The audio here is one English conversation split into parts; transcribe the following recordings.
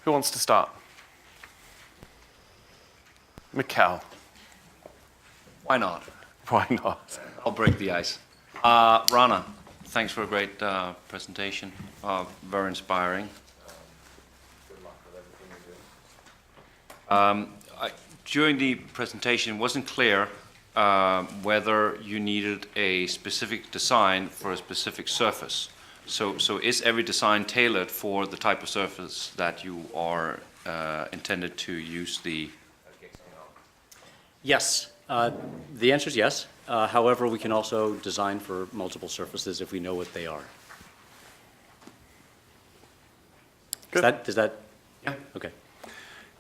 Who wants to start? Mikkel. Why not? Why not? I'll break the ice. Rana, thanks for a great presentation. Very inspiring. Good luck with everything you're doing. During the presentation, it wasn't clear whether you needed a specific design for a specific surface. So is every design tailored for the type of surface that you are intended to use the... Yes. The answer is yes. However, we can also design for multiple surfaces if we know what they are. Good. Does that? Yeah. Okay. Can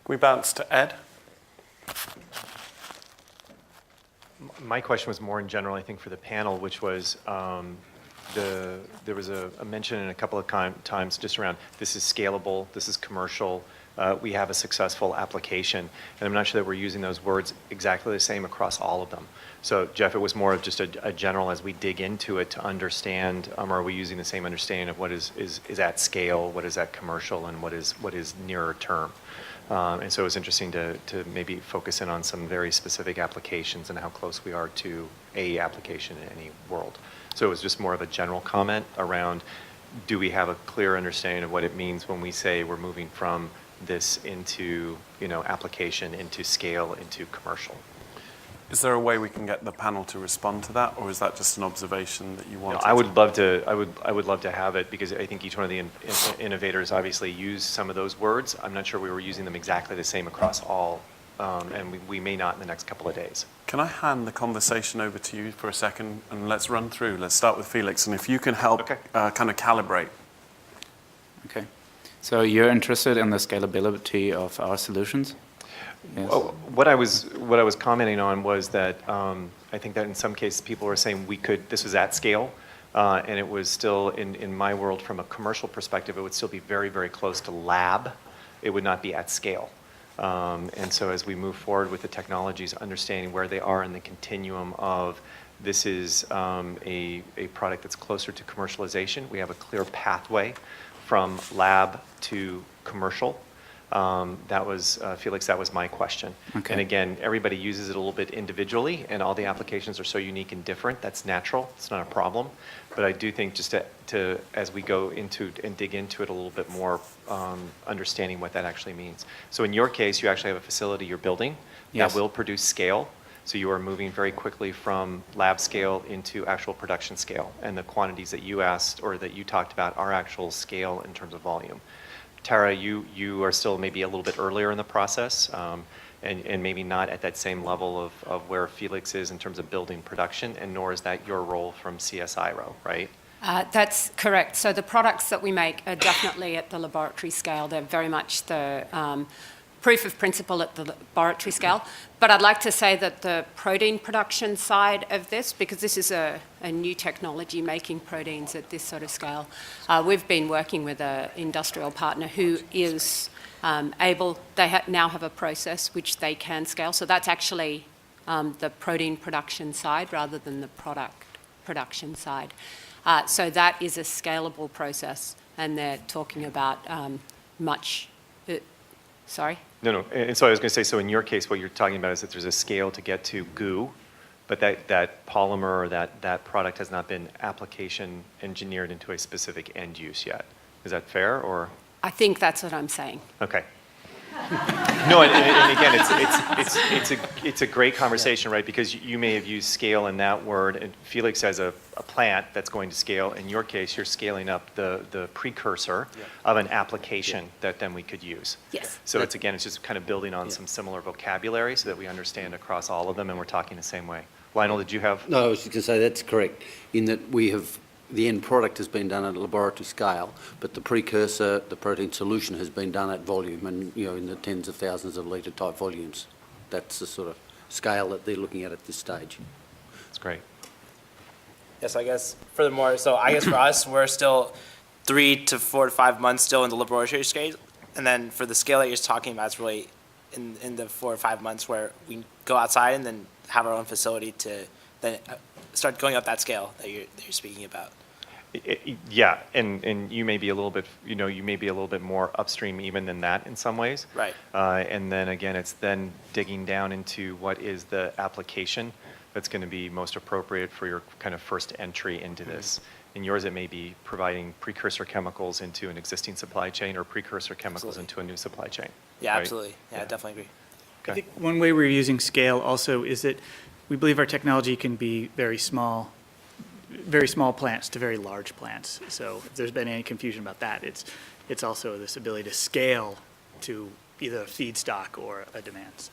we bounce to Ed? My question was more in general, I think, for the panel, which was there was a mention in a couple of times just around this is scalable, this is commercial, we have a successful application. And I'm not sure that we're using those words exactly the same across all of them. So, Jeff, it was more of just a general as we dig into it to understand, are we using the same understanding of what is at scale, what is at commercial, and what is nearer term. And so it was interesting to maybe focus in on some very specific applications and how close we are to a application in any world. So it was just more of a general comment around, do we have a clear understanding of what it means when we say we're moving from this into, application, into scale, into commercial? Is there a way we can get the panel to respond to that, or is that just an observation that you want? I would love to. I would love to have it, because I think each one of the innovators obviously used some of those words. I'm not sure we were using them exactly the same across all, and we may not in the next couple of days. Can I hand the conversation over to you for a second, and let's run through. Let's start with Felix, and if you can help kind of calibrate. Okay. So you're interested in the scalability of our solutions? Yes. Well, what I was commenting on was that I think that in some cases people were saying this was at scale, and it was still in my world from a commercial perspective, it would still be very, very close to lab. It would not be at scale. And so as we move forward with the technologies, understanding where they are in the continuum of this is a product that's closer to commercialization. We have a clear pathway from lab to commercial. That was, Felix, that was my question. Okay. And again, everybody uses it a little bit individually, and all the applications are so unique and different. That's natural. It's not a problem. But I do think just to as we go into and dig into it a little bit more, understanding what that actually means. So in your case, you actually have a facility you're building Yes. that will produce scale. So you are moving very quickly from lab scale into actual production scale. And the quantities that you asked or that you talked about are actual scale in terms of volume. Tara, you are still maybe a little bit earlier in the process, and maybe not at that same level of where Felix is in terms of building production, and nor is that your role from CSIRO, right? That's correct. So the products that we make are definitely at the laboratory scale. They're very much the proof of principle at the laboratory scale. But I'd like to say that the protein production side of this, because this is a new technology making proteins at this sort of scale, we've been working with an industrial partner who is able, they now have a process which they can scale. So that's actually the protein production side rather than the product production side. So that is a scalable process, and they're talking about sorry? No. And so I was going to say, so in your case, what you're talking about is that there's a scale to get to goo, but that polymer or that product has not been application engineered into a specific end use yet. Is that fair, or? I think that's what I'm saying. Okay. No, and again, it's a great conversation, right? Because you may have used scale in that word, and Felix has a plant that's going to scale. In your case, you're scaling up the precursor of an application that then we could use. Yes. So it's just kind of building on some similar vocabulary so that we understand across all of them, and we're talking the same way. Lionel, did you have? No, I was just going to say that's correct, in that we have the end product has been done at a laboratory scale, but the precursor, the protein solution, has been done at volume and, in the tens of thousands of litre type volumes. That's the sort of scale that they're looking at this stage. That's great. Yes, I guess furthermore, so I guess for us, we're still 3 to 4 to 5 months still in the laboratory scale. And then for the scale that you're talking about, it's really in the 4 or 5 months where we go outside and then have our own facility to then start going up that scale that you're speaking about. Yeah, and you may be a little bit, you may be a little bit more upstream even than that in some ways. Right. And then again, it's then digging down into what is the application that's going to be most appropriate for your kind of first entry into this. In yours, it may be providing precursor chemicals into an existing supply chain or precursor chemicals into a new supply chain. Yeah, right? absolutely. Yeah, I definitely agree. Okay. I think one way we're using scale also is that we believe our technology can be very small plants to very large plants. So if there's been any confusion about that, it's also this ability to scale to either a feedstock or a demand. So.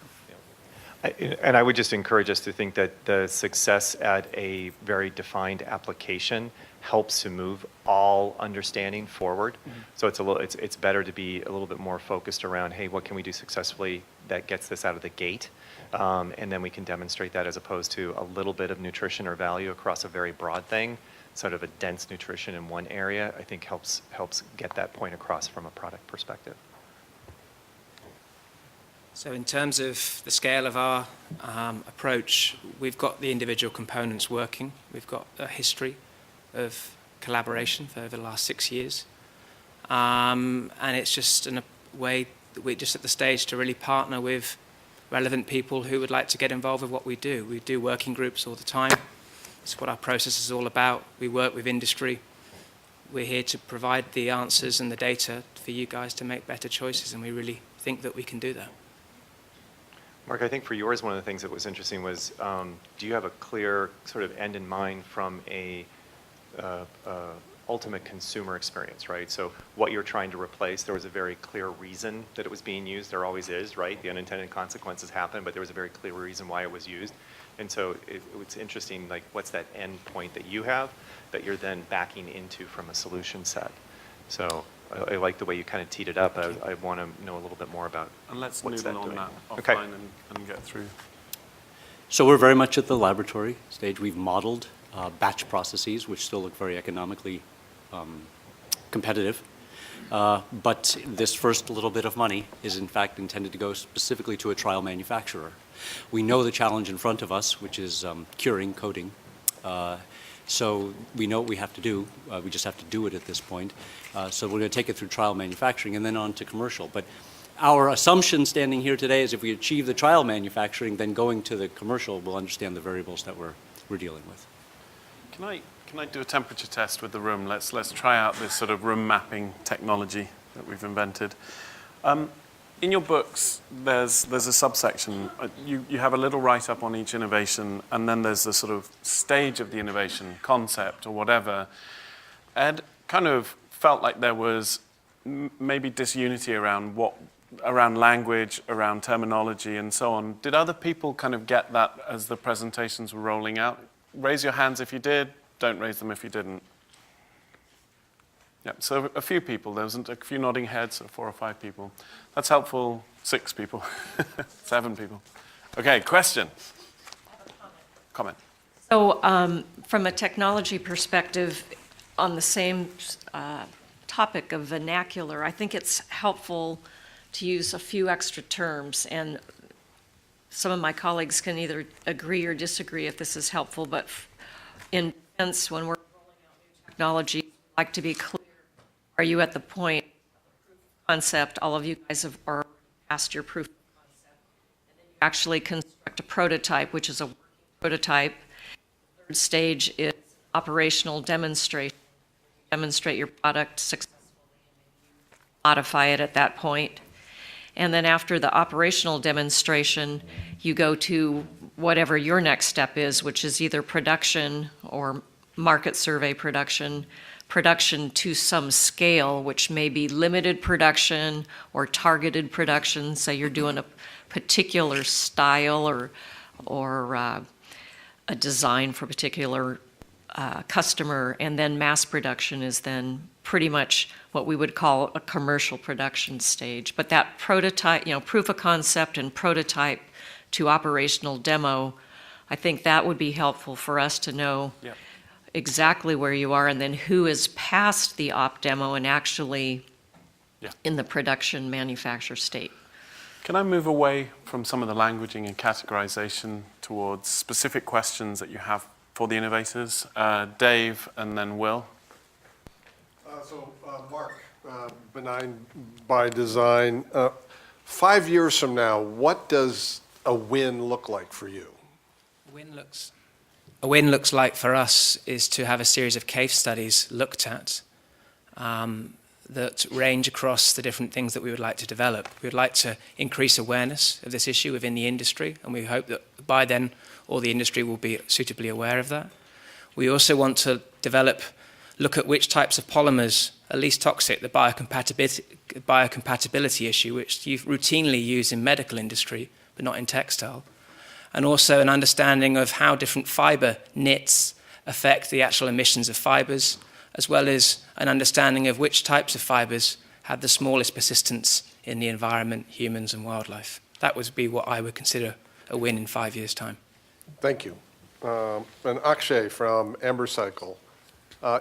And I would just encourage us to think that the success at a very defined application helps to move all understanding forward. Mm-hmm. So it's better to be a little bit more focused around, hey, what can we do successfully that gets this out of the gate? And then we can demonstrate that as opposed to a little bit of nutrition or value across a very broad thing. Sort of a dense nutrition in one area, I think helps get that point across from a product perspective. So in terms of the scale of our approach, we've got the individual components working. We've got a history of collaboration for over the last 6 years. And it's just in a way that we're just at the stage to really partner with relevant people who would like to get involved with what we do. We do working groups all the time. It's what our process is all about. We work with industry. We're here to provide the answers and the data for you guys to make better choices, and we really think that we can do that. Mark, I think for yours, one of the things that was interesting was, do you have a clear sort of end in mind from a ultimate consumer experience, right? So what you're trying to replace, there was a very clear reason that it was being used. There always is, right? The unintended consequences happen, but there was a very clear reason why it was used. And so it's interesting, like, what's that end point that you have that you're then backing into from a solution set? So I like the way you kind of teed it up. I want to know a little bit more about And let's what's noodle that on doing. that offline Okay. and get through. So we're very much at the laboratory stage. We've modeled batch processes, which still look very economically competitive. But this first little bit of money is in fact intended to go specifically to a trial manufacturer. We know the challenge in front of us, which is curing, coating. So we know what we have to do. We just have to do it at this point. So we're going to take it through trial manufacturing and then on to commercial. But our assumption standing here today is if we achieve the trial manufacturing, then going to the commercial, we'll understand the variables that we're dealing with. Can I do a temperature test with the room? Let's try out this sort of room mapping technology that we've invented. In your books, there's a subsection. You have a little write-up on each innovation, and then there's the sort of stage of the innovation, concept or whatever. Ed kind of felt like there was maybe disunity around language, around terminology, and so on. Did other people kind of get that as the presentations were rolling out? Raise your hands if you did. Don't raise them if you didn't. Yeah, so a few people. There wasn't a few nodding heads, so 4 or 5 people. That's helpful. 6 people. 7 people. Okay, question. Comment. So from a technology perspective, on the same topic of vernacular, I think it's helpful to use a few extra terms, and some of my colleagues can either agree or disagree if this is helpful, but in defense, when we're rolling out new technology, I'd like to be clear. Are you at the point of proof of concept? All of you guys have already passed your proof of concept. And then you actually construct a prototype, which is a working prototype. The third stage is operational demonstration. Demonstrate your product successfully and modify it at that point. And then after the operational demonstration, you go to whatever your next step is, which is either production or market survey production to some scale, which may be limited production or targeted production. So you're doing a particular style or a design for a particular customer, and then mass production is then pretty much what we would call a commercial production stage. But that prototype, proof of concept and prototype to operational demo, I think that would be helpful for us to know exactly where you are, and then who is past the op demo and actually in the production manufacture state. Can I move away from some of the languaging and categorization towards specific questions that you have for the innovators? Dave and then Will. Mark, Benign by design. 5 years from now, what does a win look like for you? A win looks like for us is to have a series of case studies looked at that range across the different things that we would like to develop. We would like to increase awareness of this issue within the industry, and we hope that by then all the industry will be suitably aware of that. We also want to look at which types of polymers are least toxic, the biocompatibility issue, which you routinely use in medical industry, but not in textile. And also an understanding of how different fiber knits affect the actual emissions of fibers, as well as an understanding of which types of fibers have the smallest persistence in the environment, humans and wildlife. That would be what I would consider a win in 5 years' time. Thank you. And Akshay from Ambercycle. I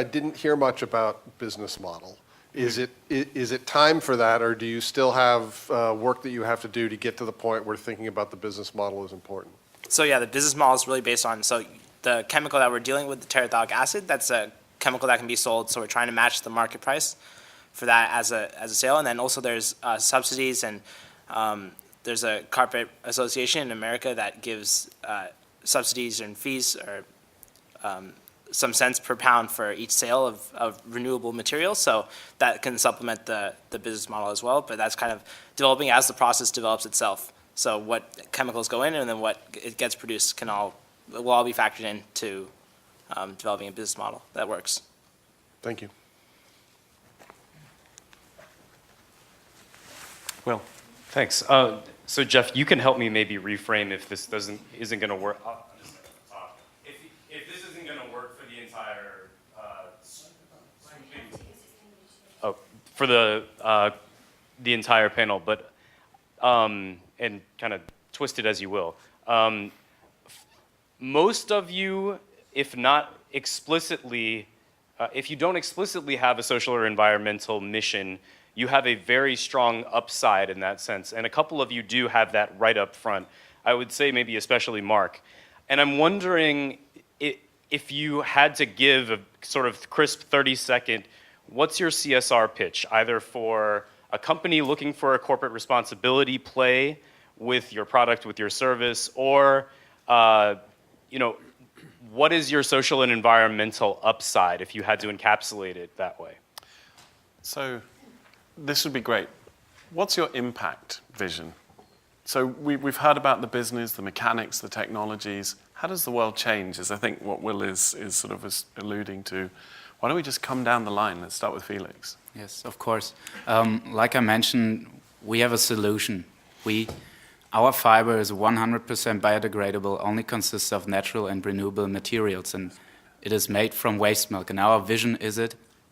didn't hear much about business model. Is it time for that, or do you still have work that you have to do to get to the point where thinking about the business model is important? So yeah, the business model is really based on, so the chemical that we're dealing with, the terephthalic acid, that's a chemical that can be sold, so we're trying to match the market price for that as a sale. And then also there's subsidies, and there's a carpet association in America that gives subsidies and fees, or some cents per pound for each sale of renewable materials. So that can supplement the business model as well, but that's kind of developing as the process develops itself. So what chemicals go in and then what it gets produced will all be factored into developing a business model that works. Thank you. Well, thanks. So Jeff, you can help me maybe reframe if this isn't going to work. If this isn't going to work for the entire for the entire panel, but and kind of twist it as you will. Most of you, if not explicitly, if you don't explicitly have a social or environmental mission, you have a very strong upside in that sense. And a couple of you do have that right up front. I would say maybe especially Mark. And I'm wondering if you had to give a sort of crisp 30-second, what's your CSR pitch, either for a company looking for a corporate responsibility play with your product, with your service, or what is your social and environmental upside if you had to encapsulate it that way? So this would be great. What's your impact vision? So we've heard about the business, the mechanics, the technologies. How does the world change, is I think what Will is sort of alluding to. Why don't we just come down the line? Let's start with Felix. Yes, of course. Like I mentioned, we have a solution. Our fiber is 100% biodegradable, only consists of natural and renewable materials, and it is made from waste milk. And our vision is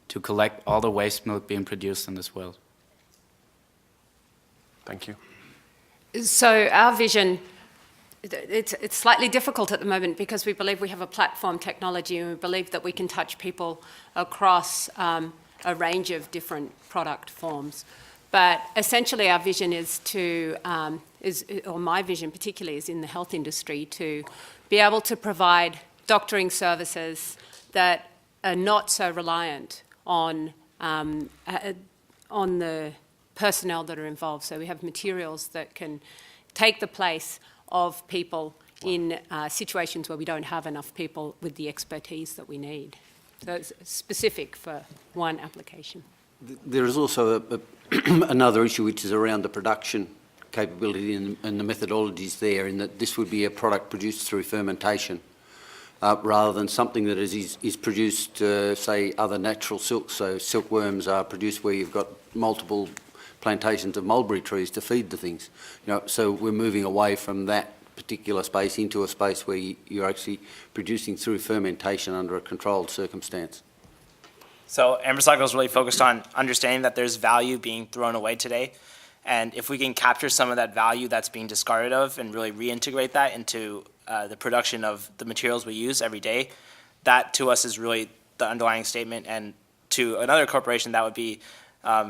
to collect all the waste milk being produced in this world. Thank you. So our vision, it's slightly difficult at the moment because we believe we have a platform technology, and we believe that we can touch people across a range of different product forms. But essentially our vision is or my vision particularly is in the health industry, to be able to provide doctoring services that are not so reliant on the personnel that are involved. So we have materials that can take the place of people in situations where we don't have enough people with the expertise that we need. So it's specific for one application. There is also another issue, which is around the production capability and the methodologies there, in that this would be a product produced through fermentation rather than something that is produced, say, other natural silks. So silkworms are produced where you've got multiple plantations of mulberry trees to feed the things. So we're moving away from that particular space into a space where you're actually producing through fermentation under a controlled circumstance. So Ambercycle is really focused on understanding that there's value being thrown away today. And if we can capture some of that value that's being discarded of and really reintegrate that into the production of the materials we use every day, that to us is really the underlying statement. And to another corporation, that would be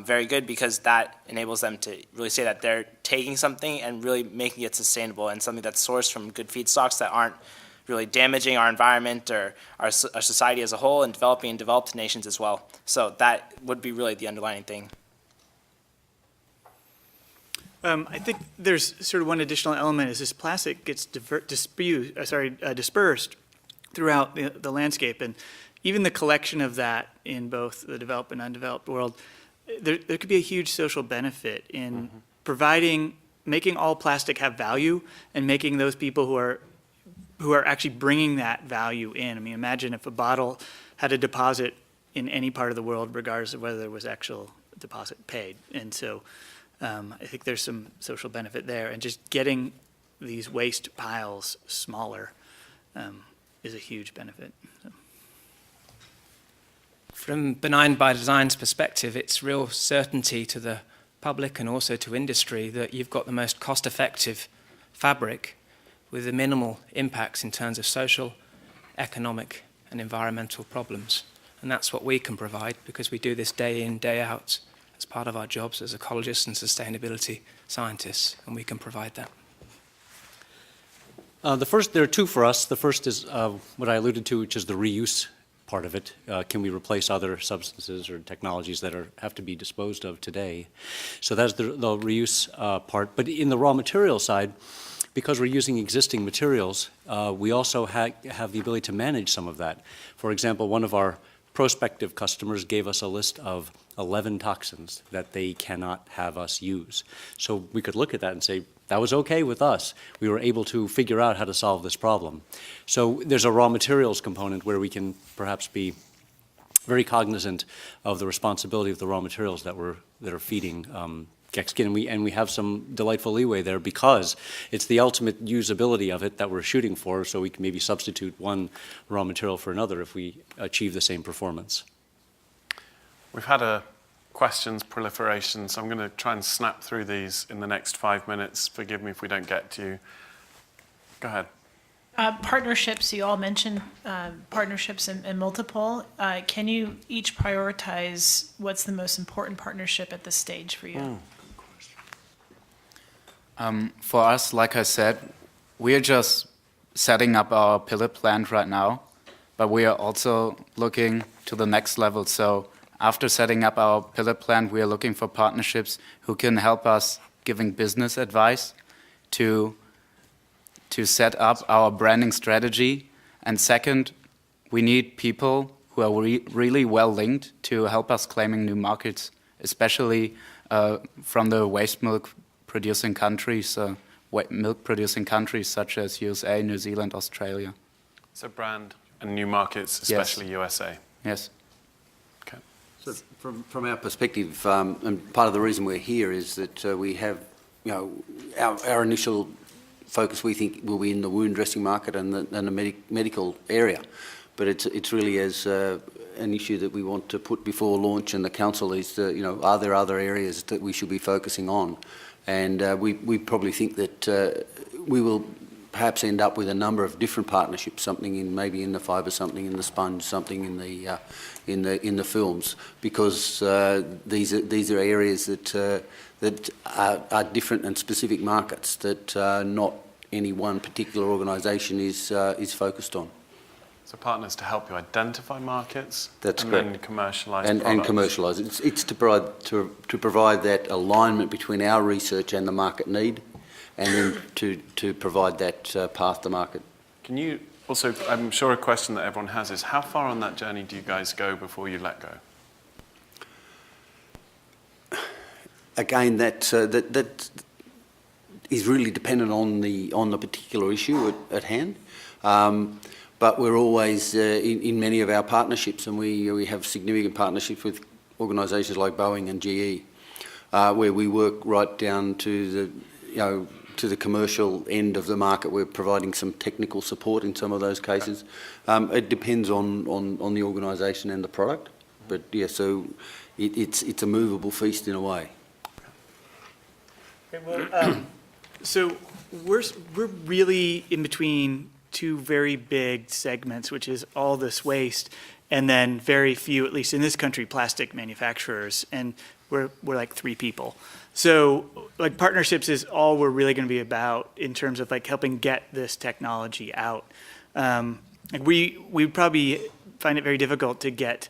very good, because that enables them to really say that they're taking something and really making it sustainable and something that's sourced from good feedstocks that aren't really damaging our environment or our society as a whole, and developing and developed nations as well. So that would be really the underlying thing. I think there's sort of one additional element is this plastic gets dispersed throughout the landscape, and even the collection of that in both the developed and undeveloped world, there could be a huge social benefit in making all plastic have value, and making those people who are actually bringing that value in. I mean, imagine if a bottle had a deposit in any part of the world, regardless of whether there was actual deposit paid. And so I think there's some social benefit there, and just getting these waste piles smaller is a huge benefit. So. From Benign by Design's perspective, it's real certainty to the public and also to industry that you've got the most cost-effective fabric with the minimal impacts in terms of social, economic, and environmental problems. And that's what we can provide, because we do this day in, day out as part of our jobs as ecologists and sustainability scientists, and we can provide that. There are two for us. The first is what I alluded to, which is the reuse part of it. Can we replace other substances or technologies that have to be disposed of today? So that's the reuse part. But in the raw material side, because we're using existing materials, we also have the ability to manage some of that. For example, one of our prospective customers gave us a list of 11 toxins that they cannot have us use. So we could look at that and say, that was okay with us. We were able to figure out how to solve this problem. So there's a raw materials component where we can perhaps be very cognizant of the responsibility of the raw materials that are feeding Geckskin, and we have some delightful leeway there, because it's the ultimate usability of it that we're shooting for, so we can maybe substitute one raw material for another if we achieve the same performance. We've had a questions proliferation, so I'm going to try and snap through these in the next 5 minutes. Forgive me if we don't get to you. Go ahead. Partnerships, you all mentioned partnerships and multiple. Can you each prioritize what's the most important partnership at this stage for you? For us, like I said, we are just setting up our pilot plant right now, but we are also looking to the next level. So after setting up our pilot plant, we are looking for partnerships who can help us giving business advice to set up our branding strategy. And second, we need people who are really well linked to help us claiming new markets, especially from the waste milk producing countries, milk producing countries such as USA, New Zealand, Australia. So brand and new markets, especially yes. USA. Yes. Okay. So from our perspective, and part of the reason we're here is that we have, our initial focus, we think, will be in the wound dressing market and the medical area. But it's really as an issue that we want to put before launch, and the council is, are there other areas that we should be focusing on? And we probably think that we will perhaps end up with a number of different partnerships, something maybe in the fibre, something in the sponge, something in the films, because these are areas that are different and specific markets that not any one particular organisation is focused on. So partners to help you identify markets. That's and correct. then commercialise and commercialise. It's to provide that alignment between our research and the market need, and then to provide that path to market. Can you also, I'm sure a question that everyone has is, how far on that journey do you guys go before you let go? Again, that is really dependent on the particular issue at hand. But we're always in many of our partnerships, and we have significant partnerships with organisations like Boeing and GE, where we work right down to the commercial end of the market. We're providing some technical support in some of those cases. It depends on the organisation and the product, but yeah, so it's a movable feast in a way. Okay, well, so we're really in between two very big segments, which is all this waste, and then very few, at least in this country, plastic manufacturers, and we're like 3 people. So like partnerships is all we're really going to be about in terms of like helping get this technology out. Like we probably find it very difficult to get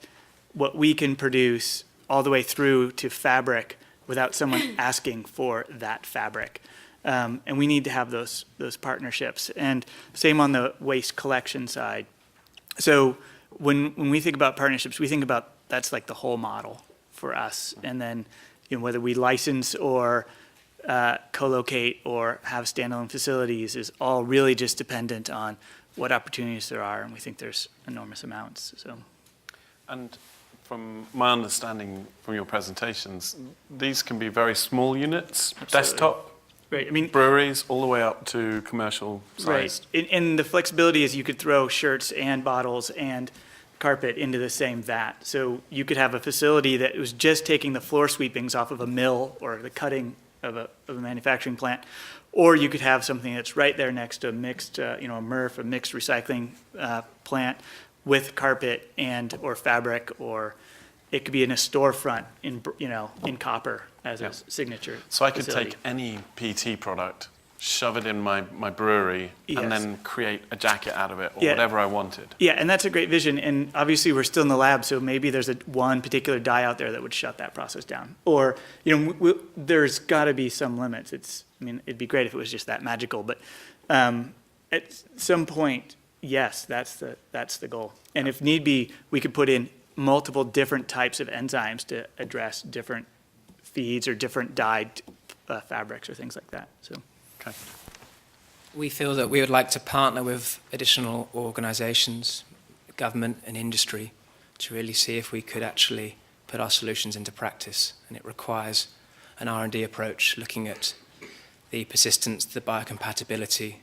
what we can produce all the way through to fabric without someone asking for that fabric. And we need to have those partnerships. And same on the waste collection side. So when we think about partnerships, we think about that's like the whole model for us. And then whether we license or co-locate or have standalone facilities is all really just dependent on what opportunities there are, and we think there's enormous amounts. So, and from my understanding from your presentations, these can be very small units, desktop, right? I mean, breweries, all the way up to commercial sized. Right. And the flexibility is you could throw shirts and bottles and carpet into the same vat. So you could have a facility that was just taking the floor sweepings off of a mill or the cutting of a manufacturing plant, or you could have something that's right there next to a mixed, a MRF, a mixed recycling plant with carpet and or fabric, or it could be in a storefront in copper as a signature. So I could facility. take any PT product, shove it in my brewery, and then create a jacket out of it, or whatever I wanted. Yeah, and that's a great vision. And obviously, we're still in the lab, so maybe there's one particular dye out there that would shut that process down. Or, there's got to be some limits. It'd be great if it was just that magical, but at some point, yes, that's the goal. And if need be, we could put in multiple different types of enzymes to address different feeds or different dyed fabrics or things like that. So. Okay. We feel that we would like to partner with additional organizations, government and industry, to really see if we could actually put our solutions into practice. And it requires an R&D approach looking at the persistence, the biocompatibility,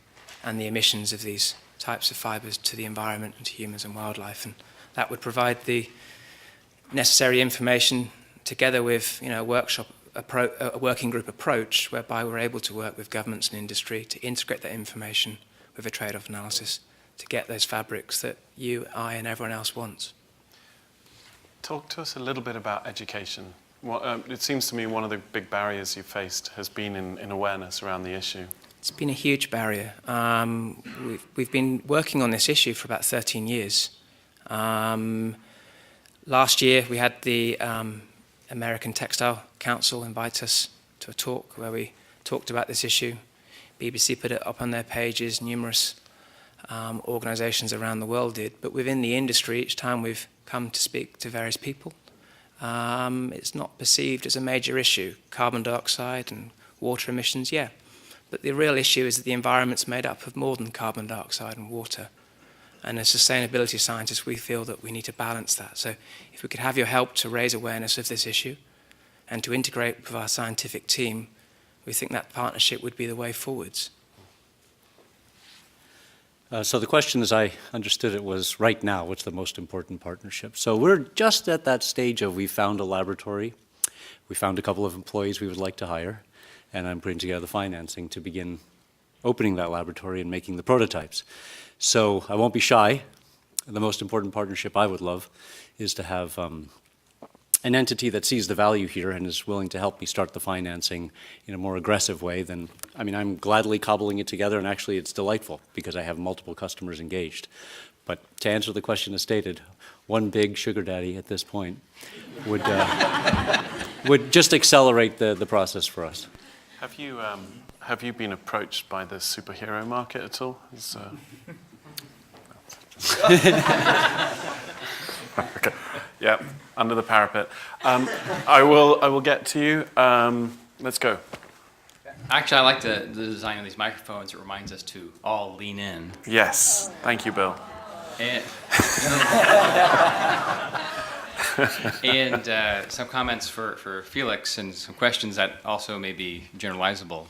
and the emissions of these types of fibers to the environment and to humans and wildlife. And that would provide the necessary information together with a working group approach whereby we're able to work with governments and industry to integrate that information with a trade-off analysis to get those fabrics that you, I, and everyone else wants. Talk to us a little bit about education. It seems to me one of the big barriers you've faced has been in awareness around the issue. It's been a huge barrier. We've been working on this issue for about 13 years. Last year we had the American Textile Council invite us to a talk where we talked about this issue. BBC put it up on their pages, numerous organizations around the world did, but within the industry, each time we've come to speak to various people, it's not perceived as a major issue. Carbon dioxide and water emissions, yeah. But the real issue is that the environment's made up of more than carbon dioxide and water. And as sustainability scientists, we feel that we need to balance that. So if we could have your help to raise awareness of this issue and to integrate with our scientific team, we think that partnership would be the way forwards. So the question, as I understood it, was right now, what's the most important partnership? So we're just at that stage of we found a laboratory, we found a couple of employees we would like to hire, and I'm putting together the financing to begin opening that laboratory and making the prototypes. So I won't be shy. The most important partnership I would love is to have an entity that sees the value here and is willing to help me start the financing in a more aggressive way than, I'm gladly cobbling it together, and actually it's delightful because I have multiple customers engaged. But to answer the question as stated, one big sugar daddy at this point would just accelerate the process for us. Have you been approached by the superhero market at all? Okay. Yeah, under the parapet. I will get to you. Let's go. Actually, I like the design of these microphones. It reminds us to all lean in. Yes. Thank you, Bill. And some comments for Felix and some questions that also may be generalizable.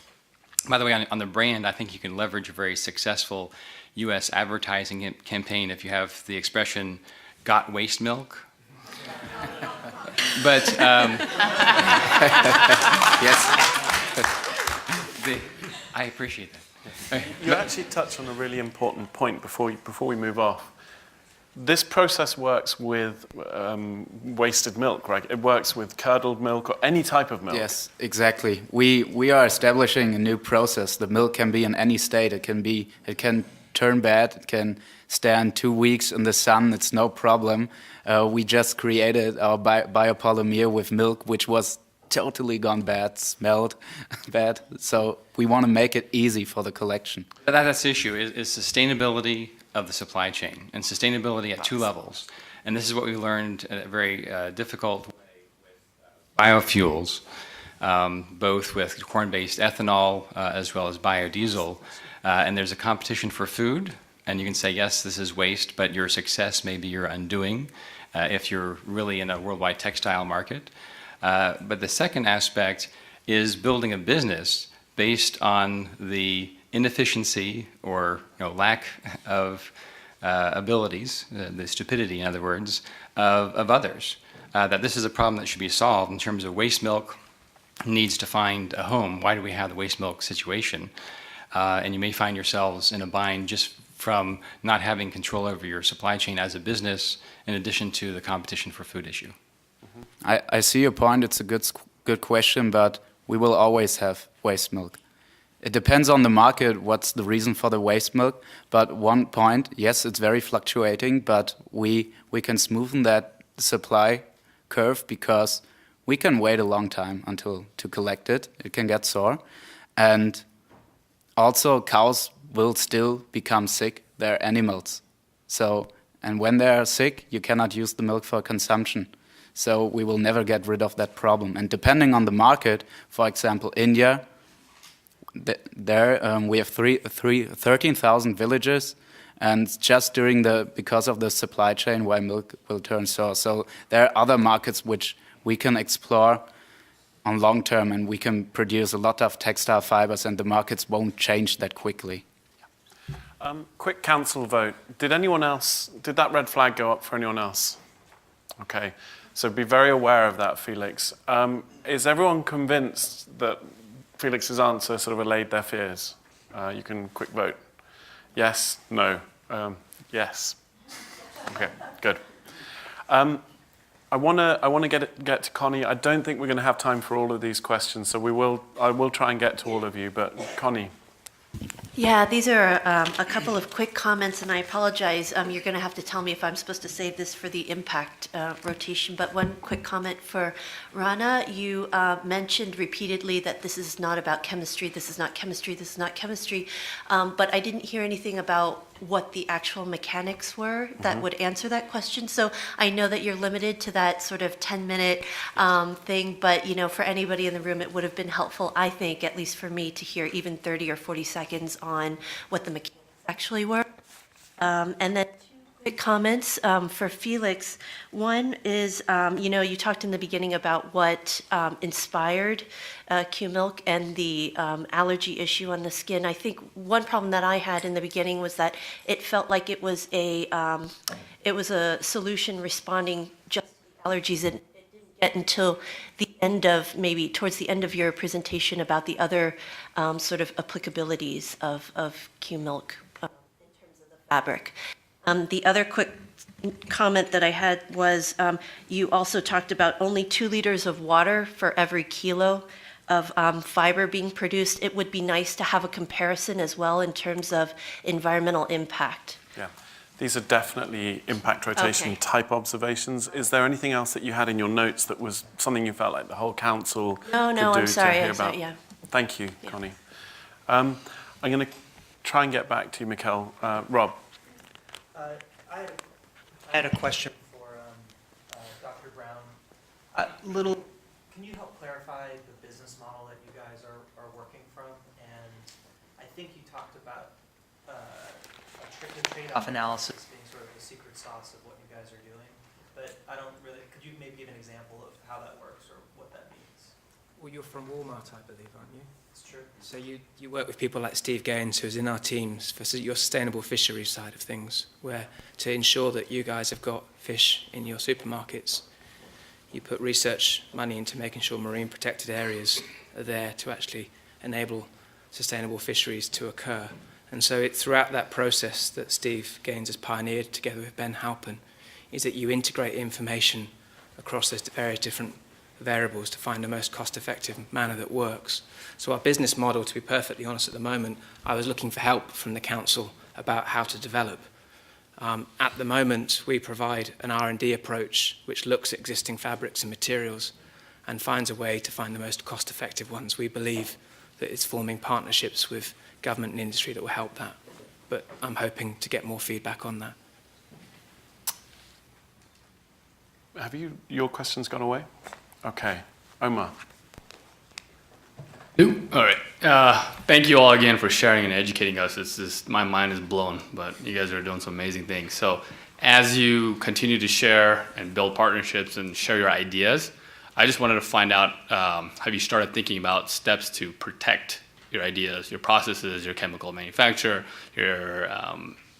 By the way, on the brand, I think you can leverage a very successful U.S. advertising campaign if you have the expression, "got waste milk." But, yes, I appreciate that. You actually touched on a really important point before we move off. This process works with wasted milk, right? It works with curdled milk or any type of milk. Yes, exactly. We are establishing a new process. The milk can be in any state. It can turn bad. It can stand 2 weeks in the sun. It's no problem. We just created our biopolymer with milk, which was totally gone bad, smelled bad. So we want to make it easy for the collection. But that's the issue, is sustainability of the supply chain, and sustainability at two levels. And this is what we learned in a very difficult way with biofuels, both with corn-based ethanol as well as biodiesel. And there's a competition for food, and you can say, yes, this is waste, but your success may be your undoing if you're really in a worldwide textile market. But the second aspect is building a business based on the inefficiency or lack of abilities, the stupidity, in other words, of others. That this is a problem that should be solved in terms of waste milk needs to find a home. Why do we have the waste milk situation? And you may find yourselves in a bind just from not having control over your supply chain as a business, in addition to the competition for food issue. I see your point. It's a good question, but we will always have waste milk. It depends on the market, what's the reason for the waste milk. But one point, yes, it's very fluctuating, but we can smoothen that supply curve because we can wait a long time to collect it. It can get sore. And also cows will still become sick. They're animals. So, and when they're sick, you cannot use the milk for consumption. So we will never get rid of that problem. And depending on the market, for example, India, there we have 13,000 villages, and just because of the supply chain, why milk will turn sour. So there are other markets which we can explore on long term, and we can produce a lot of textile fibers, and the markets won't change that quickly. Quick council vote. Did that red flag go up for anyone else? Okay. So be very aware of that, Felix. Is everyone convinced that Felix's answer sort of allayed their fears? You can quick vote. Yes, no, yes. Okay, good. I want to get to Connie. I don't think we're going to have time for all of these questions, so I will try and get to all of you. But Connie. Yeah, these are a couple of quick comments, and I apologize. You're going to have to tell me if I'm supposed to save this for the impact rotation. But one quick comment for Rana. You mentioned repeatedly that this is not about chemistry, this is not chemistry, this is not chemistry. But I didn't hear anything about what the actual mechanics were that would answer that question. So I know that you're limited to that sort of 10-minute thing, but for anybody in the room, it would have been helpful, I think, at least for me, to hear even 30 or 40 seconds on what the mechanics actually were. And then quick comments for Felix. One is, you talked in the beginning about what inspired Qmilk and the allergy issue on the skin. I think one problem that I had in the beginning was that it felt like it was a solution responding just to allergies, and it didn't get until the end of, maybe towards the end of your presentation, about the other sort of applicabilities of Qmilk in terms of the fabric. The other quick comment that I had was you also talked about only 2 liters of water for every kilo of fiber being produced. It would be nice to have a comparison as well in terms of environmental impact. Yeah, these are definitely impact rotation type observations. Is there anything else that you had in your notes that was something you felt like the whole council could do I'm sorry, to hear about? yeah. Thank you, Connie. I'm going to try and get back to you, Mikkel. Rob. I had a question for Dr. Browne. Can you help clarify the business model that you guys are working from? And I think you talked about a trade-off analysis being sort of the secret sauce of what you guys are doing, but I don't really. Could you maybe give an example of how that works or what that means? Well, you're from Walmart, I believe, aren't you? It's true. So you work with people like Steve Gaines, who's in our teams for your sustainable fisheries side of things, where to ensure that you guys have got fish in your supermarkets, you put research money into making sure marine protected areas are there to actually enable sustainable fisheries to occur. And so throughout that process that Steve Gaines has pioneered together with Ben Halpin, is that you integrate information across those various different variables to find the most cost-effective manner that works. So our business model, to be perfectly honest at the moment, I was looking for help from the council about how to develop. At the moment, we provide an R&D approach which looks at existing fabrics and materials and finds a way to find the most cost-effective ones. We believe that it's forming partnerships with government and industry that will help that. But I'm hoping to get more feedback on that. Have your questions gone away? Okay. Omar. All right. Thank you all again for sharing and educating us. It's just, my mind is blown, but you guys are doing some amazing things. So as you continue to share and build partnerships and share your ideas, I just wanted to find out, have you started thinking about steps to protect your ideas, your processes, your chemical manufacture, your,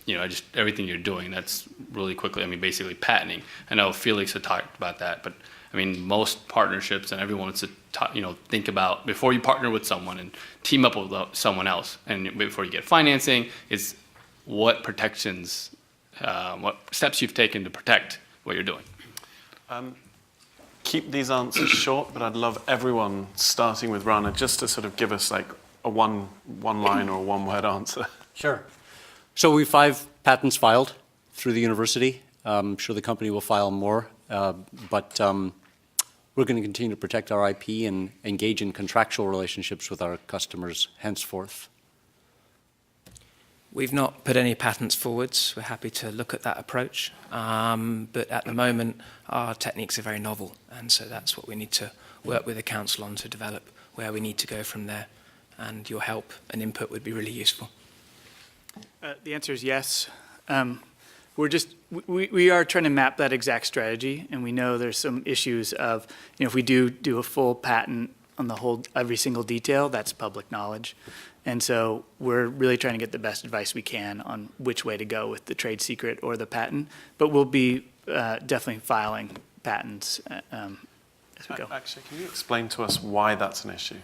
just everything you're doing? That's really quickly, basically patenting. I know Felix had talked about that, but most partnerships and everyone wants to think about, before you partner with someone and team up with someone else, and before you get financing, is what protections, what steps you've taken to protect what you're doing. Keep these answers short, but I'd love everyone, starting with Rana, just to sort of give us like a one line or one word answer. Sure. So we have 5 patents filed through the university. I'm sure the company will file more, but we're going to continue to protect our IP and engage in contractual relationships with our customers henceforth. We've not put any patents forwards. We're happy to look at that approach. But at the moment, our techniques are very novel, and so that's what we need to work with the council on to develop where we need to go from there. And your help and input would be really useful. The answer is yes. We are trying to map that exact strategy, and we know there's some issues of, if we do a full patent on every single detail, that's public knowledge. And so we're really trying to get the best advice we can on which way to go with the trade secret or the patent, but we'll be definitely filing patents as we go. Actually, can you explain to us why that's an issue?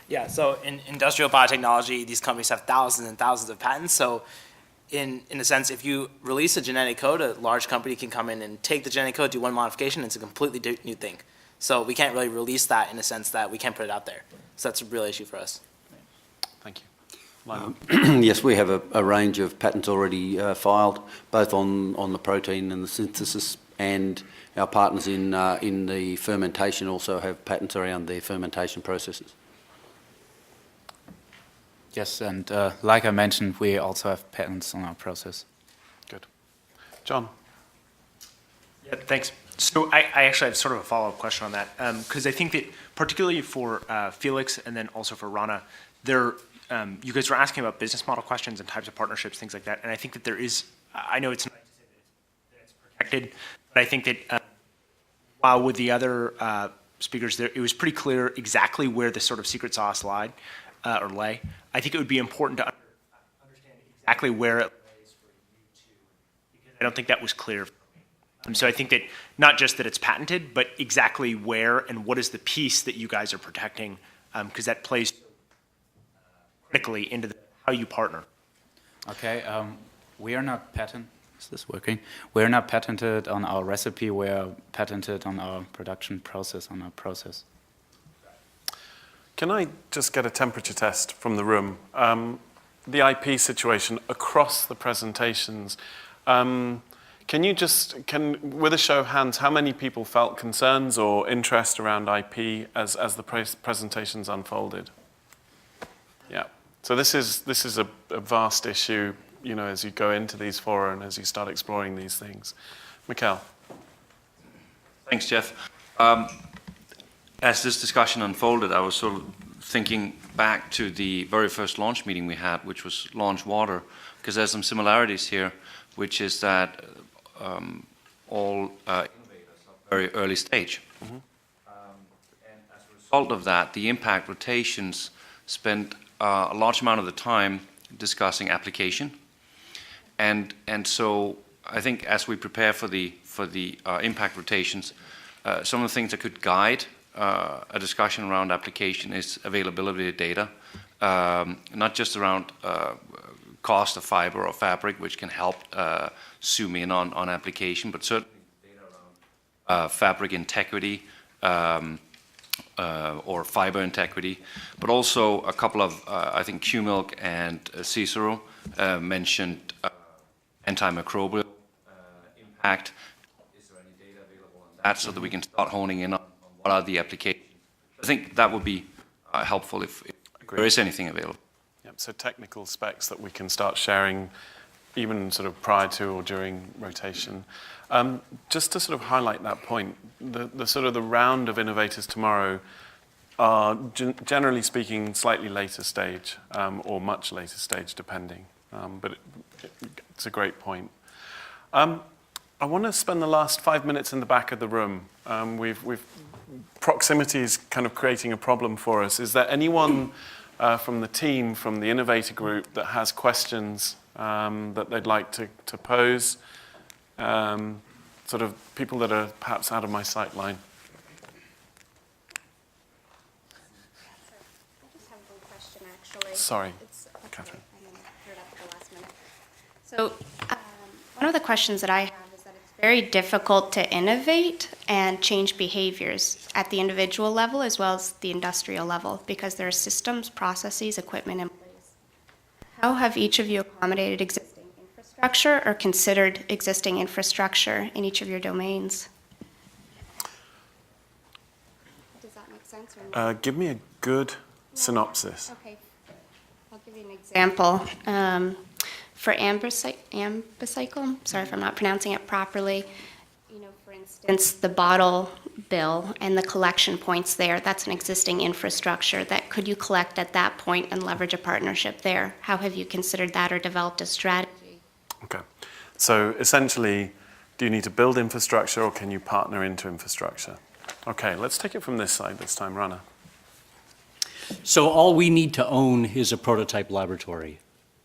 Yeah, so in industrial biotechnology, these companies have thousands and thousands of patents. So in a sense, if you release a genetic code, a large company can come in and take the genetic code, do one modification, and it's a completely new thing. So we can't really release that in a sense that we can't put it out there. So that's a real issue for us. Thank you. Yes, we have a range of patents already filed, both on the protein and the synthesis, and our partners in the fermentation also have patents around their fermentation processes. Yes, and like I mentioned, we also have patents on our process. Good. John? Yeah, thanks. So I actually have sort of a follow-up question on that, because I think that particularly for Felix and then also for Rana, you guys were asking about business model questions and types of partnerships, things like that, and I think that there is, I know it's nice to say that it's protected, but I think that while with the other speakers, it was pretty clear exactly where the sort of secret sauce lay. I think it would be important to understand exactly where it lays for you two, because I don't think that was clear. So I think that not just that it's patented, but exactly where and what is the piece that you guys are protecting, because that plays critically into how you partner. Okay, we are not patent. Is this working? We are not patented on our recipe. We are patented on our production process, on our process. Can I just get a temperature test from the room? The IP situation across the presentations, can you with a show of hands, how many people felt concerns or interest around IP as the presentations unfolded? Yeah. So this is a vast issue, as you go into these fora and as you start exploring these things. Mikhail. Thanks, Jeff. As this discussion unfolded, I was sort of thinking back to the very first launch meeting we had, which was Launch Water, because there's some similarities here, which is that all innovators are very early stage. Mm-hmm. And as a result of that, the impact rotations spent a large amount of the time discussing application. And so I think as we prepare for the impact rotations, some of the things that could guide a discussion around application is availability of data, not just around cost of fiber or fabric, which can help zoom in on application, but certainly data around fabric integrity, or fiber integrity, but also a couple of, I think Qmilk and CSIRO mentioned antimicrobial impact. Is there any data available on that so that we can start honing in on what are the applications? I think that would be helpful if there is anything available. Yep, so technical specs that we can start sharing even sort of prior to or during rotation. Just to sort of highlight that point, the sort of the round of innovators tomorrow are generally speaking slightly later stage or much later stage depending, but it's a great point. I want to spend the last 5 minutes in the back of the room. Proximity is kind of creating a problem for us. Is there anyone from the team, from the innovator group that has questions that they'd like to pose? Sort of people that are perhaps out of my sight line. I just have one question, actually. Sorry, okay. Catherine. I heard up at the last minute. So one of the questions that I have is that it's very difficult to innovate and change behaviors at the individual level as well as the industrial level because there are systems, processes, equipment in place. How have each of you accommodated existing infrastructure or considered existing infrastructure in each of your domains? Does that make sense? Or Give me a good synopsis. Okay, I'll give you an example. For Ambercycle, sorry if I'm not pronouncing it properly, for instance, the bottle bill and the collection points there, that's an existing infrastructure. That could you collect at that point and leverage a partnership there? How have you considered that or developed a strategy? Okay, so essentially, do you need to build infrastructure or can you partner into infrastructure? Okay, let's take it from this side this time, Rana. So all we need to own is a prototype laboratory,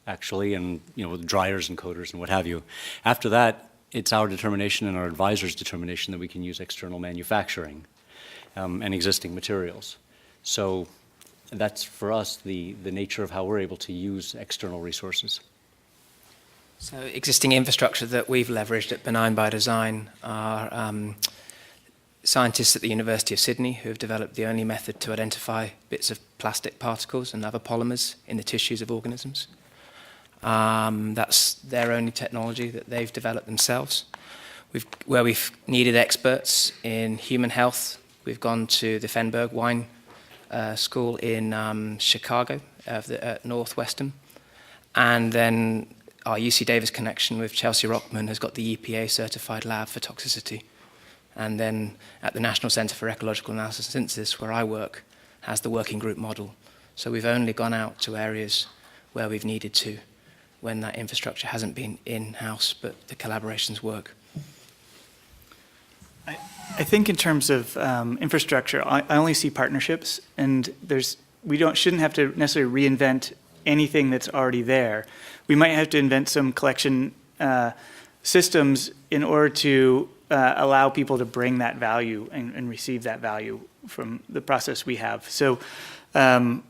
actually, and with dryers and coders and what have you. After that, it's our determination and our advisor's determination that we can use external manufacturing and existing materials. So that's for us the nature of how we're able to use external resources. So existing infrastructure that we've leveraged at Benign by Design are scientists at the University of Sydney who have developed the only method to identify bits of plastic particles and other polymers in the tissues of organisms. That's their only technology that they've developed themselves. Where we've needed experts in human health, we've gone to the Fenberg Wine School in Chicago, at Northwestern, and then our UC Davis connection with Chelsea Rockman has got the EPA certified lab for toxicity. And then at the National Centre for Ecological Analysis and Synthesis, where I work, has the working group model. So we've only gone out to areas where we've needed to, when that infrastructure hasn't been in-house, but the collaborations work. I think in terms of infrastructure, I only see partnerships, and we shouldn't have to necessarily reinvent anything that's already there. We might have to invent some collection systems in order to allow people to bring that value and receive that value from the process we have. So I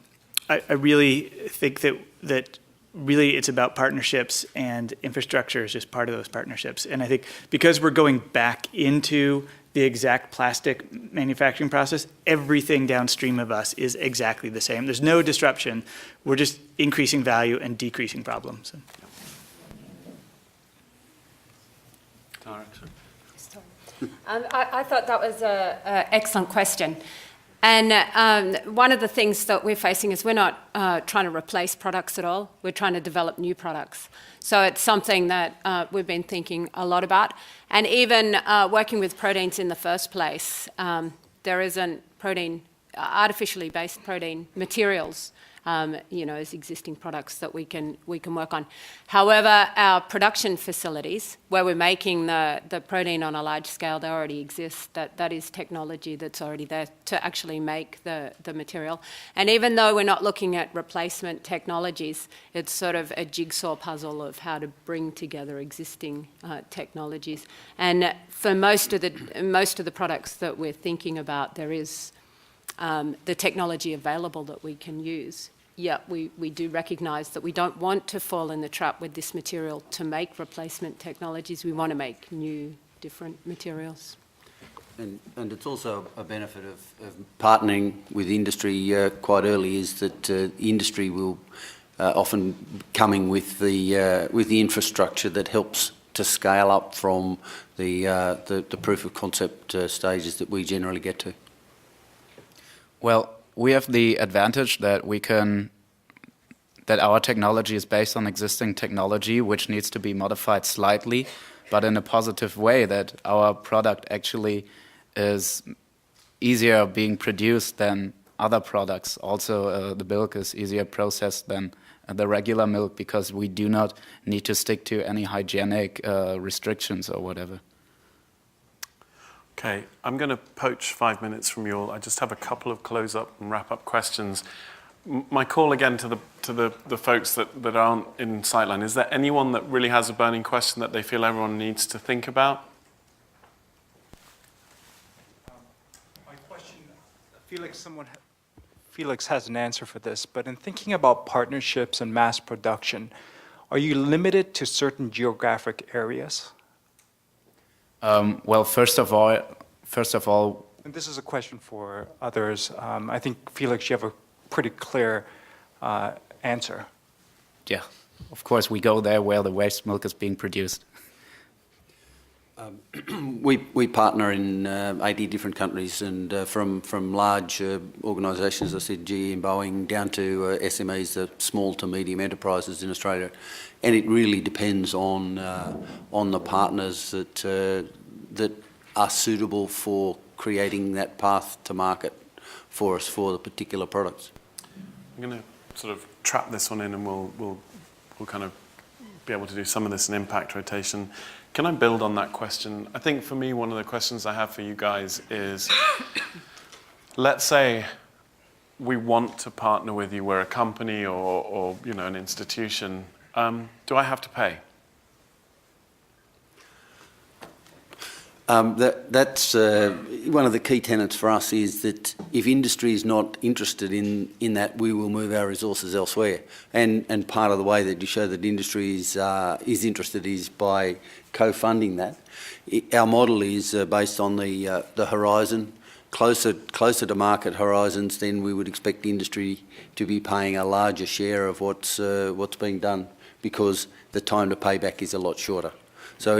really think that really it's about partnerships, and infrastructure is just part of those partnerships. And I think because we're going back into the exact plastic manufacturing process, everything downstream of us is exactly the same. There's no disruption. We're just increasing value and decreasing problems. I thought that was an excellent question. And one of the things that we're facing is we're not trying to replace products at all. We're trying to develop new products. So it's something that we've been thinking a lot about. And even working with proteins in the first place, there isn't artificially based protein materials, as existing products that we can work on. However, our production facilities, where we're making the protein on a large scale, they already exist. That is technology that's already there to actually make the material. And even though we're not looking at replacement technologies, it's sort of a jigsaw puzzle of how to bring together existing technologies. And for most of the products that we're thinking about, there is the technology available that we can use. Yet we do recognise that we don't want to fall in the trap with this material to make replacement technologies. We want to make new, different materials. And it's also a benefit of partnering with industry quite early, is that industry will often coming with the infrastructure that helps to scale up from the proof of concept stages that we generally get to. Well, we have the advantage that that our technology is based on existing technology, which needs to be modified slightly, but in a positive way, that our product actually is easier being produced than other products. Also, the milk is easier processed than the regular milk, because we do not need to stick to any hygienic restrictions or whatever. Okay, I'm going to poach 5 minutes from you all. I just have a couple of close-up and wrap-up questions. My call again to the folks that aren't in Sightline, is there anyone that really has a burning question that they feel everyone needs to think about? My question, Felix has an answer for this, but in thinking about partnerships and mass production, are you limited to certain geographic areas? Well, first of all, and this is a question for others. I think, Felix, you have a pretty clear answer. Yeah, of course, we go there where the waste milk is being produced. We partner in 80 different countries, and from large organisations, as I said, GE and Boeing, down to SMEs, the small to medium enterprises in Australia, and it really depends on the partners that are suitable for creating that path to market for us for the particular products. I'm going to sort of trap this one in, and we'll kind of be able to do some of this in impact rotation. Can I build on that question? I think for me, one of the questions I have for you guys is, let's say we want to partner with you, we're a company or an institution. Do I have to pay? That's one of the key tenets for us, is that if industry is not interested in that, we will move our resources elsewhere. And part of the way that you show that industry is interested is by co-funding that. Our model is based on the horizon. Closer to market horizons, then we would expect industry to be paying a larger share of what's being done, because the time to payback is a lot shorter. So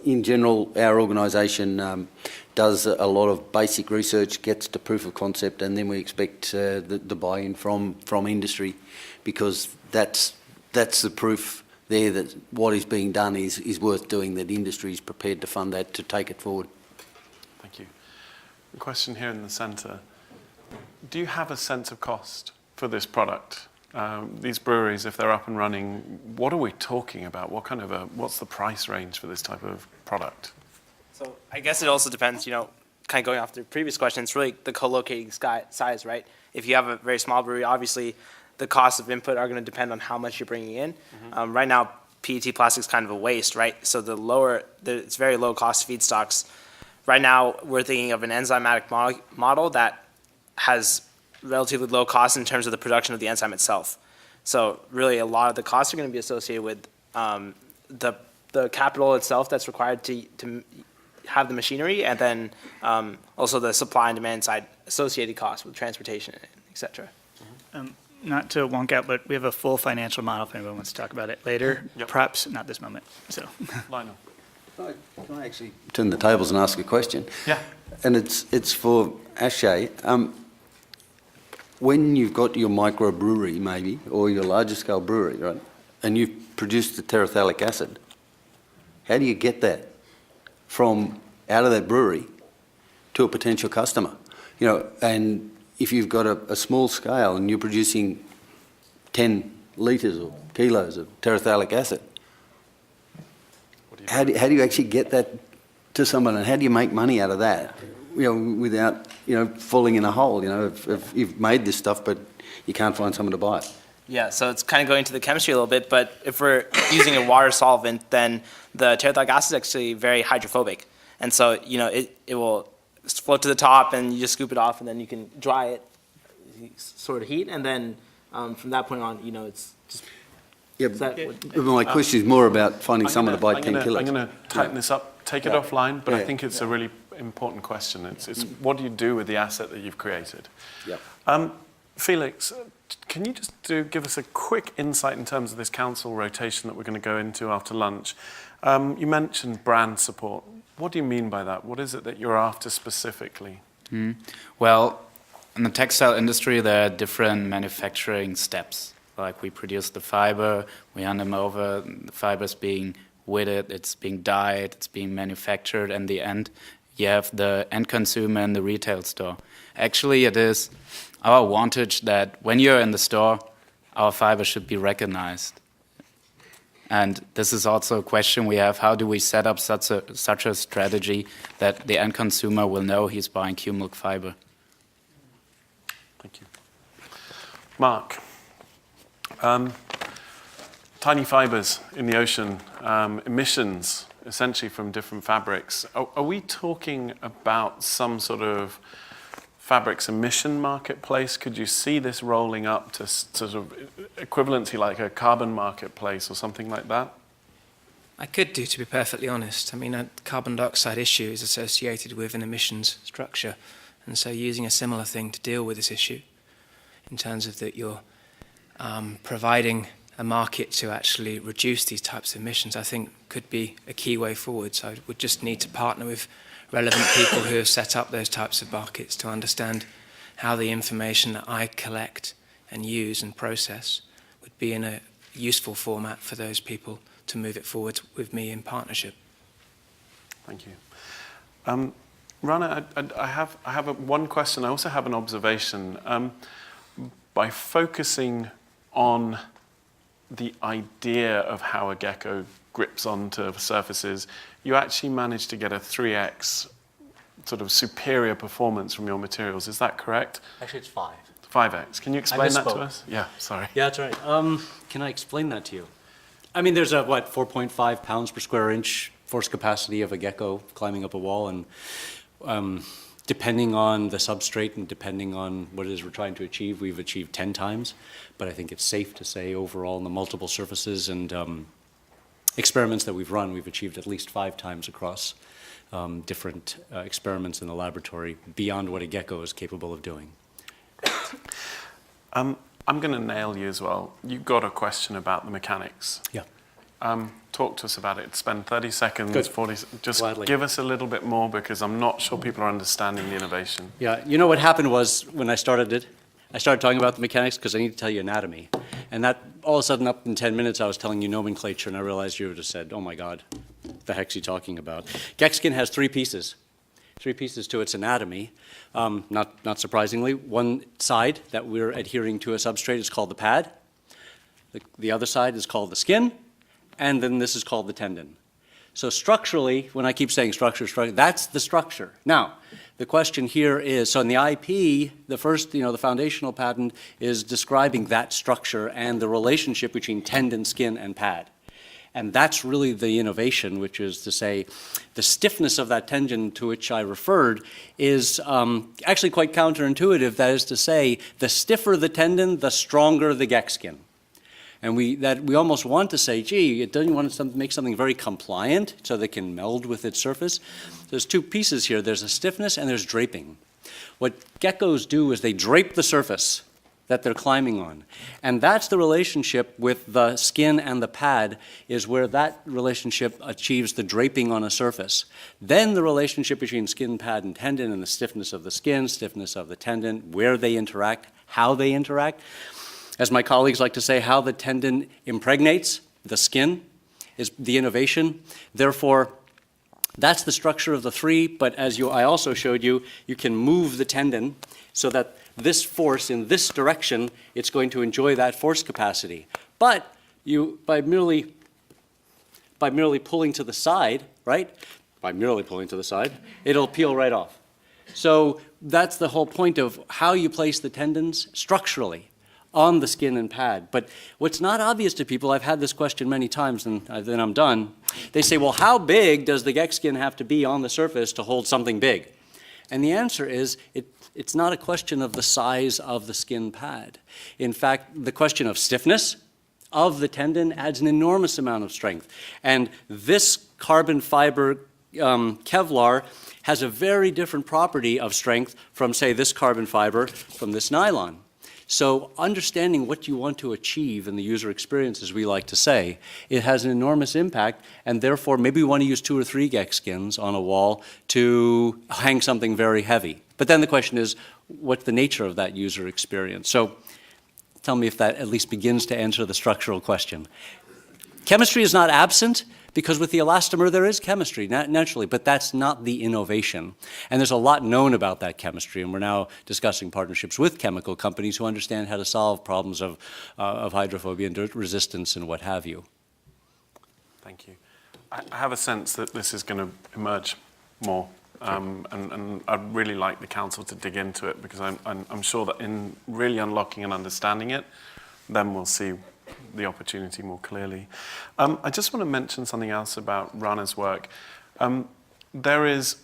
in general, our organisation does a lot of basic research, gets to proof of concept, and then we expect the buy-in from industry, because that's the proof there that what is being done is worth doing, that industry is prepared to fund that, to take it forward. Thank you. A question here in the centre. Do you have a sense of cost for this product? These breweries, if they're up and running, what are we talking about? What's the price range for this type of product? So I guess it also depends, kind of going off the previous question, it's really the co-locating size, right? If you have a very small brewery, obviously the costs of input are going to depend on how much you're bringing in. Mm-hmm. Right now, PET plastic is kind of a waste, right? So it's very low cost feedstocks. Right now, we're thinking of an enzymatic model that has relatively low cost in terms of the production of the enzyme itself. So really, a lot of the costs are going to be associated with the capital itself that's required to have the machinery, and then also the supply and demand side associated costs with transportation, et cetera. Not to wonk out, but we have a full financial model if anyone wants to talk about it later. Yep. Perhaps not this moment. So, Lionel. Can I actually turn the tables and ask a question? Yeah. And it's for Akshay. When you've got your microbrewery, maybe, or your larger scale brewery, right, and you've produced the terephthalic acid, how do you get that from out of that brewery to a potential customer? And if you've got a small scale and you're producing 10 litres or kilos of terephthalic acid, how do you actually get that to someone, and how do you make money out of that? Without, falling in a hole, if you've made this stuff, but you can't find someone to buy it. Yeah, so it's kind of going to the chemistry a little bit, but if we're using a water solvent, then the terephthalic acid is actually very hydrophobic. And so, it will float to the top, and you just scoop it off, and then you can dry it, sort of heat, and then from that point on, it's just... Yeah, my question is more about finding someone to buy 10 kilos. I'm going to tighten this up take it Yeah. offline, but I Yeah. think it's a really important question. It's what do you do with the asset that you've created? Yep. Felix, can you just give us a quick insight in terms of this council rotation that we're going to go into after lunch? You mentioned brand support. What do you mean by that? What is it that you're after specifically? Well, in the textile industry, there are different manufacturing steps. Like we produce the fiber, we hand them over, the fiber's being wetted, it's being dyed, it's being manufactured, and in the end, you have the end consumer in the retail store. Actually, it is our advantage that when you're in the store, our fiber should be recognized. And this is also a question we have: how do we set up such a strategy that the end consumer will know he's buying Qmilk fiber? Thank you. Mark, tiny fibers in the ocean, emissions essentially from different fabrics. Are we talking about some sort of fabrics emission marketplace? Could you see this rolling up to sort of equivalency like a carbon marketplace or something like that? I could do, to be perfectly honest. I mean, a carbon dioxide issue is associated with an emissions structure, and so using a similar thing to deal with this issue in terms of that you're providing a market to actually reduce these types of emissions, I think could be a key way forward. So I would just need to partner with relevant people who have set up those types of markets to understand how the information that I collect and use and process would be in a useful format for those people to move it forward with me in partnership. Thank you. Rana, I have one question. I also have an observation. By focusing on the idea of how a gecko grips onto surfaces, you actually managed to get a 3x sort of superior performance from your materials. Is that correct? Actually, it's 5. 5x. Can you explain that to misspoke. us? Yeah, sorry. Yeah, that's right. Can I explain that to you? I mean, there's a, 4.5 pounds per square inch force capacity of a gecko climbing up a wall, and depending on the substrate and depending on what it is we're trying to achieve, we've achieved 10 times. But I think it's safe to say overall in the multiple surfaces and experiments that we've run, we've achieved at least 5 times across different experiments in the laboratory beyond what a gecko is capable of doing. I'm going to nail you as well. You got a question about the mechanics. Yeah. Talk to us about it. Spend 30 seconds, Good. 40, just Gladly. give us a little bit more because I'm not sure people are understanding the innovation. Yeah, you know what happened was when I started it, I started talking about the mechanics because I need to tell you anatomy. And that all of a sudden up in 10 minutes I was telling you nomenclature and I realized you would have said, oh my God, what the heck's he talking about? Geckskin has 3 pieces. 3 pieces to its anatomy. Not surprisingly, one side that we're adhering to a substrate is called the pad. The other side is called the skin. And then this is called the tendon. So structurally, when I keep saying structure, that's the structure. Now, the question here is, so in the IP, the first, the foundational patent is describing that structure and the relationship between tendon, skin, and pad. And that's really the innovation, which is to say the stiffness of that tendon to which I referred is actually quite counterintuitive. That is to say, the stiffer the tendon, the stronger the Geckskin. And we almost want to say, gee, it doesn't want to make something very compliant so they can meld with its surface. There's 2 pieces here. There's a stiffness and there's draping. What geckos do is they drape the surface that they're climbing on. And that's the relationship with the skin and the pad, is where that relationship achieves the draping on a surface. Then the relationship between skin, pad, and tendon, and the stiffness of the skin, stiffness of the tendon, where they interact, how they interact. As my colleagues like to say, how the tendon impregnates the skin is the innovation. Therefore, that's the structure of the 3, but as I also showed you, you can move the tendon so that this force in this direction, it's going to enjoy that force capacity. But by merely pulling to the side, right? By merely pulling to the side, it'll peel right off. So that's the whole point of how you place the tendons structurally on the skin and pad. But what's not obvious to people, I've had this question many times and then I'm done. They say, well, how big does the Geckskin have to be on the surface to hold something big? And the answer is, it's not a question of the size of the skin pad. In fact, the question of stiffness of the tendon adds an enormous amount of strength. And this carbon fiber Kevlar has a very different property of strength from, say, this carbon fiber from this nylon. So understanding what you want to achieve in the user experience, as we like to say, it has an enormous impact, and therefore maybe we want to use 2 or 3 Geckskins on a wall to hang something very heavy. But then the question is, what's the nature of that user experience? So tell me if that at least begins to answer the structural question. Chemistry is not absent, because with the elastomer there is chemistry, naturally, but that's not the innovation. And there's a lot known about that chemistry, and we're now discussing partnerships with chemical companies who understand how to solve problems of hydrophobia and dirt resistance and what have you. Thank you. I have a sense that this is going to emerge more, and I'd really like the council to dig into it, because I'm sure that in really unlocking and understanding it, then we'll see the opportunity more clearly. I just want to mention something else about Rana's work. There is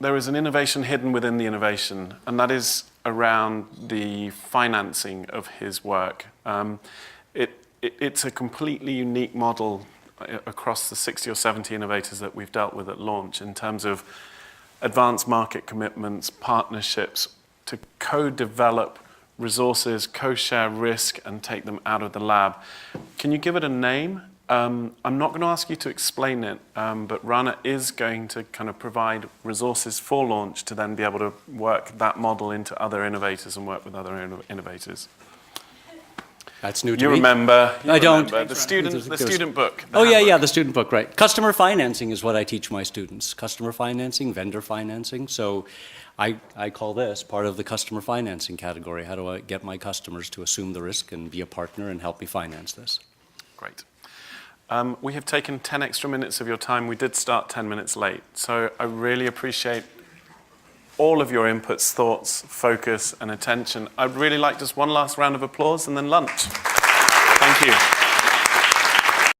an innovation hidden within the innovation, and that is around the financing of his work. It's a completely unique model across the 60 or 70 innovators that we've dealt with at launch in terms of advanced market commitments, partnerships to co-develop resources, co-share risk, and take them out of the lab. Can you give it a name? I'm not going to ask you to explain it, but Rana is going to kind of provide resources for launch to then be able to work that model into other innovators and work with other innovators. That's new to you me. Remember? I don't. The student book. Oh, yeah, the student book, right. Customer financing is what I teach my students. Customer financing, vendor financing. So I call this part of the customer financing category. How do I get my customers to assume the risk and be a partner and help me finance this? Great. We have taken 10 extra minutes of your time. We did start 10 minutes late. So I really appreciate all of your inputs, thoughts, focus, and attention. I'd really like just one last round of applause and then lunch. Thank you.